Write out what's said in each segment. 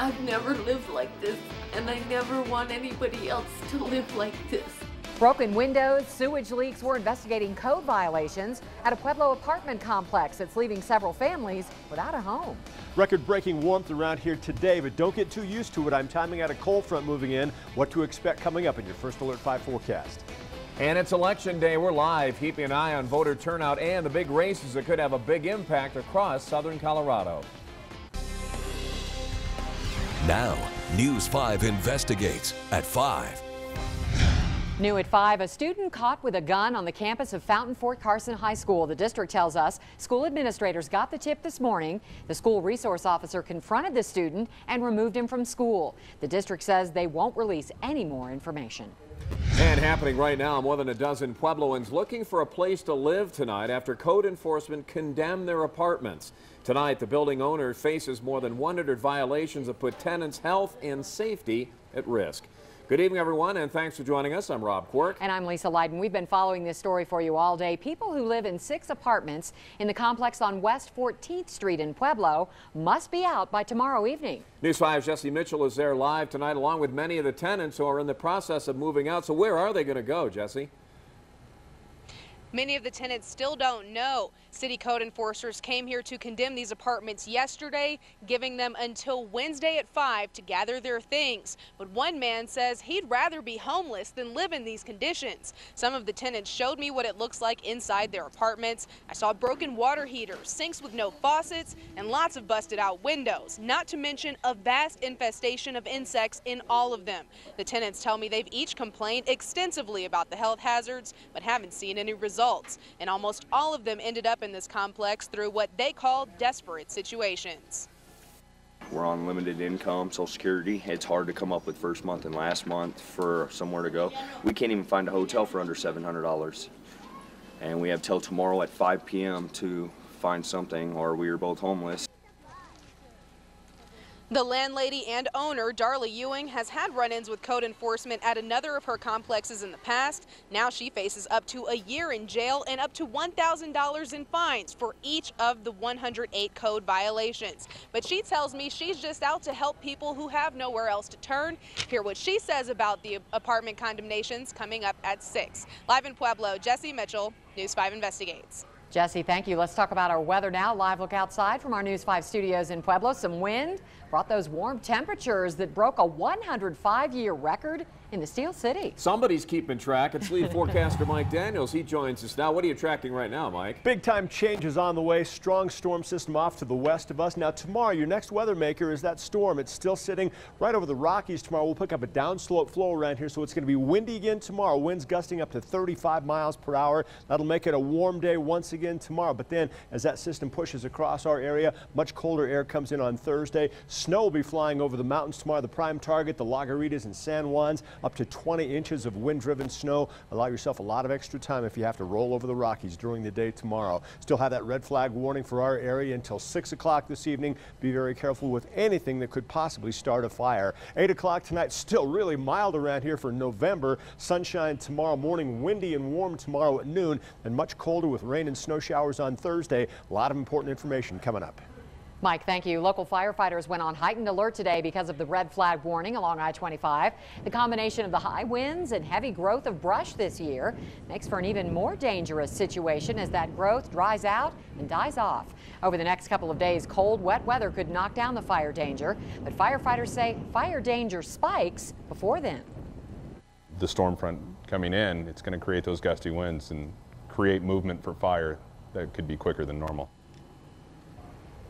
I've never lived like this, and I never want anybody else to live like this. Broken windows, sewage leaks. We're investigating code violations at a Pueblo apartment complex that's leaving several families without a home. Record-breaking warmth around here today, but don't get too used to it. I'm timing out a cold front moving in. What to expect coming up in your First Alert 5 forecast. And it's election day. We're live, keeping an eye on voter turnout and the big races that could have a big impact across southern Colorado. Now, News 5 investigates at 5. New at 5, a student caught with a gun on the campus of Fountain Fort Carson High School. The district tells us school administrators got the tip this morning. The school resource officer confronted the student and removed him from school. The district says they won't release any more information. And happening right now, more than a dozen Puebloans looking for a place to live tonight after code enforcement condemned their apartments. Tonight, the building owner faces more than 100 violations that put tenants' health and safety at risk. Good evening, everyone, and thanks for joining us. I'm Rob Quirk. And I'm Lisa Leiden. We've been following this story for you all day. People who live in 6 apartments in the complex on West 14th Street in Pueblo must be out by tomorrow evening. News 5's Jesse Mitchell is there live tonight, along with many of the tenants who are in the process of moving out. So where are they going to go, Jesse? Many of the tenants still don't know. City code enforcers came here to condemn these apartments yesterday, giving them until Wednesday at 5 to gather their things. But one man says he'd rather be homeless than live in these conditions. Some of the tenants showed me what it looks like inside their apartments. I saw broken water heaters, sinks with no faucets, and lots of busted out windows, not to mention a vast infestation of insects in all of them. The tenants tell me they've each complained extensively about the health hazards, but haven't seen any results. And almost all of them ended up in this complex through what they call desperate situations. We're on limited income, Social Security. It's hard to come up with first month and last month for somewhere to go. We can't even find a hotel for under $700. And we have till tomorrow at 5 p.m. to find something, or we are both homeless. The landlady and owner, Darla Ewing, has had run-ins with code enforcement at another of her complexes in the past. Now she faces up to a year in jail and up to $1,000 in fines for each of the 108 code violations. But she tells me she's just out to help people who have nowhere else to turn. Hear what she says about the apartment condemnations coming up at 6. Live in Pueblo, Jesse Mitchell, News 5 Investigates. Jesse, thank you. Let's talk about our weather now. Live look outside from our News 5 studios in Pueblo. Some wind brought those warm temperatures that broke a 105-year record in the Steel City. Somebody's keeping track. It's lead forecaster Mike Daniels. He joins us now. What are you tracking right now, Mike? Big time changes on the way. Strong storm system off to the west of us. Now tomorrow, your next weather maker is that storm. It's still sitting right over the Rockies tomorrow. We'll pick up a downslope flow around here, so it's going to be windy again tomorrow. Winds gusting up to 35 miles per hour. That'll make it a warm day once again tomorrow. But then as that system pushes across our area, much colder air comes in on Thursday. Snow will be flying over the mountains tomorrow. The prime target, the Lagaritas and San Juans, up to 20 inches of wind-driven snow. Allow yourself a lot of extra time if you have to roll over the Rockies during the day tomorrow. Still have that red flag warning for our area until 6 o'clock this evening. Be very careful with anything that could possibly start a fire. 8 o'clock tonight, still really mild around here for November. Sunshine tomorrow morning, windy and warm tomorrow at noon, and much colder with rain and snow showers on Thursday. A lot of important information coming up. Mike, thank you. Local firefighters went on heightened alert today because of the red flag warning along I-25. The combination of the high winds and heavy growth of brush this year makes for an even more dangerous situation as that growth dries out and dies off. Over the next couple of days, cold, wet weather could knock down the fire danger, but firefighters say fire danger spikes before then. The storm front coming in, it's going to create those gusty winds and create movement for fire that could be quicker than normal.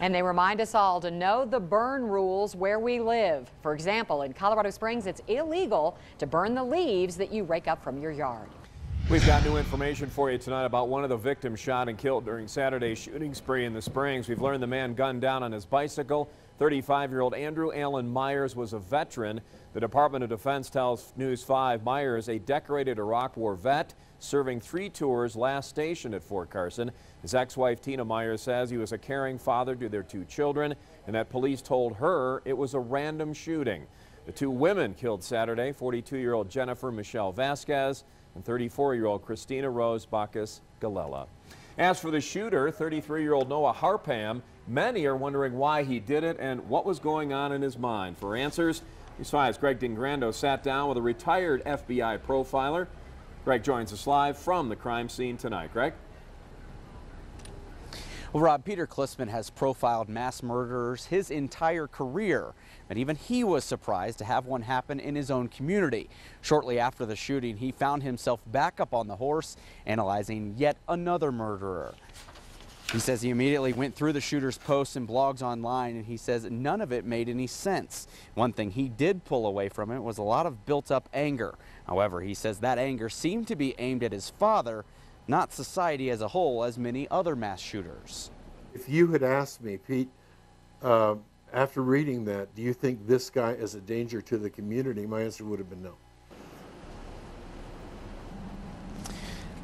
And they remind us all to know the burn rules where we live. For example, in Colorado Springs, it's illegal to burn the leaves that you rake up from your yard. We've got new information for you tonight about one of the victims shot and killed during Saturday's shooting spree in the Springs. We've learned the man gunned down on his bicycle. 35-year-old Andrew Allen Myers was a veteran. The Department of Defense tells News 5 Myers, a decorated Iraq War vet, serving 3 tours last stationed at Fort Carson. His ex-wife Tina Myers says he was a caring father to their 2 children and that police told her it was a random shooting. The 2 women killed Saturday, 42-year-old Jennifer Michelle Vasquez and 34-year-old Christina Rose Bacchus Galella. As for the shooter, 33-year-old Noah Harpham, many are wondering why he did it and what was going on in his mind. For answers, News 5's Greg DiGrando sat down with a retired FBI profiler. Greg joins us live from the crime scene tonight. Greg? Well, Rob, Peter Klissman has profiled mass murderers his entire career, but even he was surprised to have one happen in his own community. Shortly after the shooting, he found himself back up on the horse, analyzing yet another murderer. He says he immediately went through the shooter's posts and blogs online, and he says none of it made any sense. One thing he did pull away from it was a lot of built-up anger. However, he says that anger seemed to be aimed at his father, not society as a whole, as many other mass shooters. If you had asked me, Pete, after reading that, do you think this guy is a danger to the community, my answer would have been no.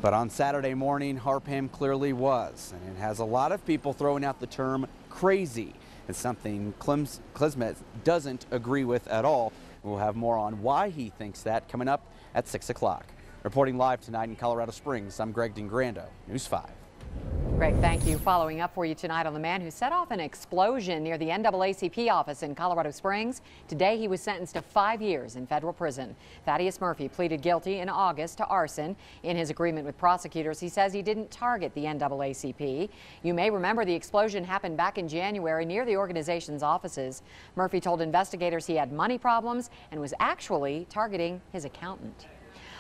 But on Saturday morning, Harpham clearly was, and it has a lot of people throwing out the term crazy. It's something Klissman doesn't agree with at all. We'll have more on why he thinks that coming up at 6 o'clock. Reporting live tonight in Colorado Springs, I'm Greg DiGrando, News 5. Greg, thank you. Following up for you tonight on the man who set off an explosion near the NAACP office in Colorado Springs. Today, he was sentenced to 5 years in federal prison. Thaddeus Murphy pleaded guilty in August to arson. In his agreement with prosecutors, he says he didn't target the NAACP. You may remember the explosion happened back in January near the organization's offices. Murphy told investigators he had money problems and was actually targeting his accountant.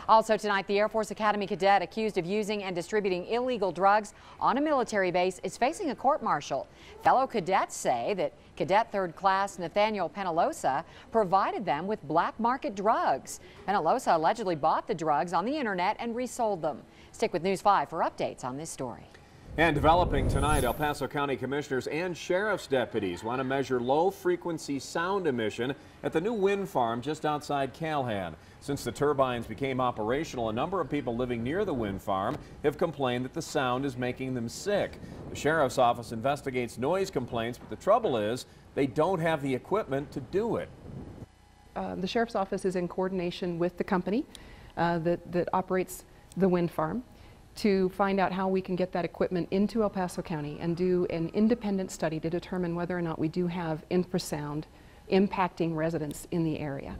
Also tonight, the Air Force Academy cadet accused of using and distributing illegal drugs on a military base is facing a court-martial. Fellow cadets say that Cadet 3rd Class Nathaniel Penalosa provided them with black market drugs. Penalosa allegedly bought the drugs on the internet and resold them. Stick with News 5 for updates on this story. And developing tonight, El Paso County commissioners and sheriff's deputies want to measure low-frequency sound emission at the new wind farm just outside Calhan. Since the turbines became operational, a number of people living near the wind farm have complained that the sound is making them sick. The sheriff's office investigates noise complaints, but the trouble is they don't have the equipment to do it. The sheriff's office is in coordination with the company that operates the wind farm to find out how we can get that equipment into El Paso County and do an independent study to determine whether or not we do have infrasound impacting residents in the area.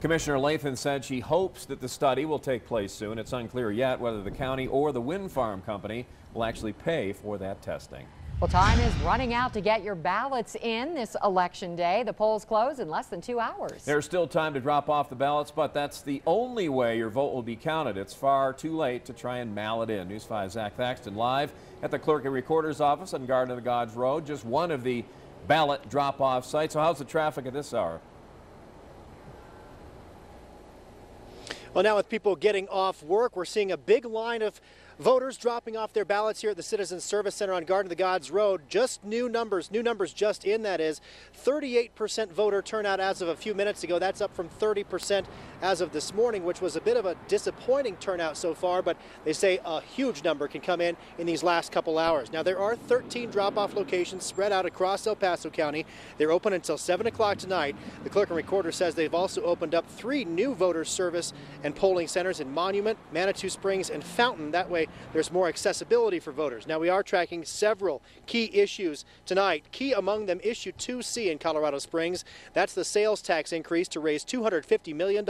Commissioner Lathan said she hopes that the study will take place soon. It's unclear yet whether the county or the wind farm company will actually pay for that testing. Well, time is running out to get your ballots in this election day. The polls close in less than 2 hours. There's still time to drop off the ballots, but that's the only way your vote will be counted. It's far too late to try and mail it in. News 5's Zach Thaxton live at the Clerk and Recorder's office on Garden of the Gods Road, just one of the ballot drop-off sites. So how's the traffic at this hour? Well, now with people getting off work, we're seeing a big line of voters dropping off their ballots here at the Citizens Service Center on Garden of the Gods Road. Just new numbers just in, that is. 38% voter turnout as of a few minutes ago. That's up from 30% as of this morning, which was a bit of a disappointing turnout so far, but they say a huge number can come in these last couple hours. Now, there are 13 drop-off locations spread out across El Paso County. They're open until 7 o'clock tonight. The Clerk and Recorder says they've also opened up 3 new voter service and polling centers in Monument, Manitou Springs, and Fountain. That way, there's more accessibility for voters. Now, we are tracking several key issues tonight. Key among them, issue 2C in Colorado Springs. That's the sales tax increase to raise $250 million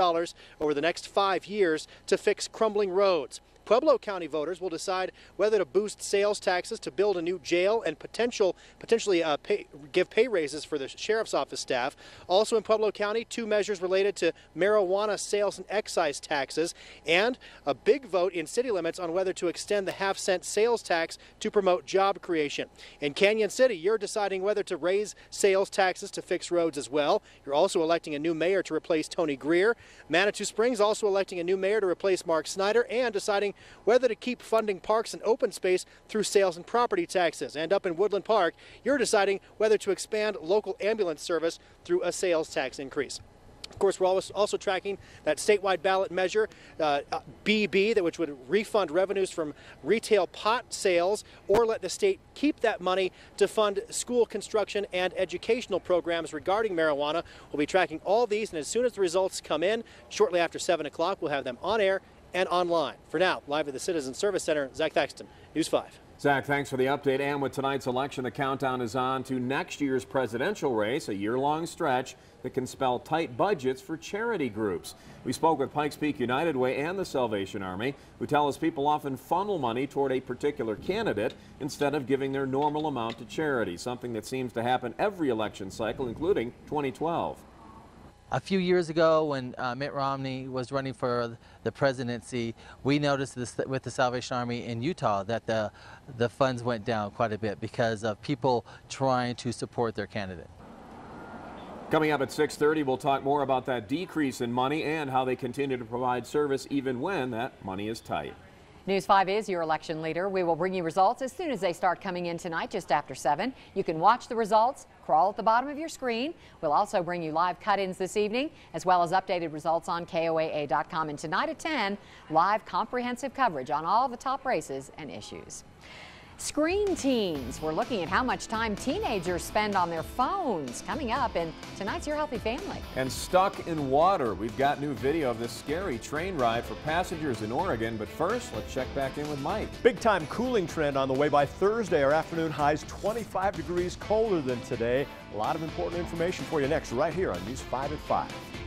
over the next 5 years to fix crumbling roads. Pueblo County voters will decide whether to boost sales taxes to build a new jail and potentially give pay raises for the sheriff's office staff. Also in Pueblo County, 2 measures related to marijuana sales and excise taxes, and a big vote in city limits on whether to extend the half-cent sales tax to promote job creation. In Canyon City, you're deciding whether to raise sales taxes to fix roads as well. You're also electing a new mayor to replace Tony Greer. Manitou Springs also electing a new mayor to replace Mark Snyder and deciding whether to keep funding parks and open space through sales and property taxes. And up in Woodland Park, you're deciding whether to expand local ambulance service through a sales tax increase. Of course, we're also tracking that statewide ballot measure, BB, which would refund revenues from retail pot sales or let the state keep that money to fund school construction and educational programs regarding marijuana. We'll be tracking all these, and as soon as the results come in, shortly after 7 o'clock, we'll have them on air and online. For now, live at the Citizen Service Center, Zach Thaxton, News 5. Zach, thanks for the update. And with tonight's election, the countdown is on to next year's presidential race, a year-long stretch that can spell tight budgets for charity groups. We spoke with Pikes Peak United Way and the Salvation Army, who tell us people often funnel money toward a particular candidate instead of giving their normal amount to charity, something that seems to happen every election cycle, including 2012. A few years ago, when Mitt Romney was running for the presidency, we noticed this with the Salvation Army in Utah that the funds went down quite a bit because of people trying to support their candidate. Coming up at 6:30, we'll talk more about that decrease in money and how they continue to provide service even when that money is tight. News 5 is your election leader. We will bring you results as soon as they start coming in tonight, just after 7. You can watch the results, crawl at the bottom of your screen. We'll also bring you live cut-ins this evening, as well as updated results on KOAA.com. And tonight at 10, live comprehensive coverage on all the top races and issues. Screen teens. We're looking at how much time teenagers spend on their phones. Coming up in tonight's Your Healthy Family. And stuck in water. We've got new video of this scary train ride for passengers in Oregon. But first, let's check back in with Mike. Big time cooling trend on the way. By Thursday, our afternoon highs 25 degrees colder than today. A lot of important information for you next right here on News 5 at 5.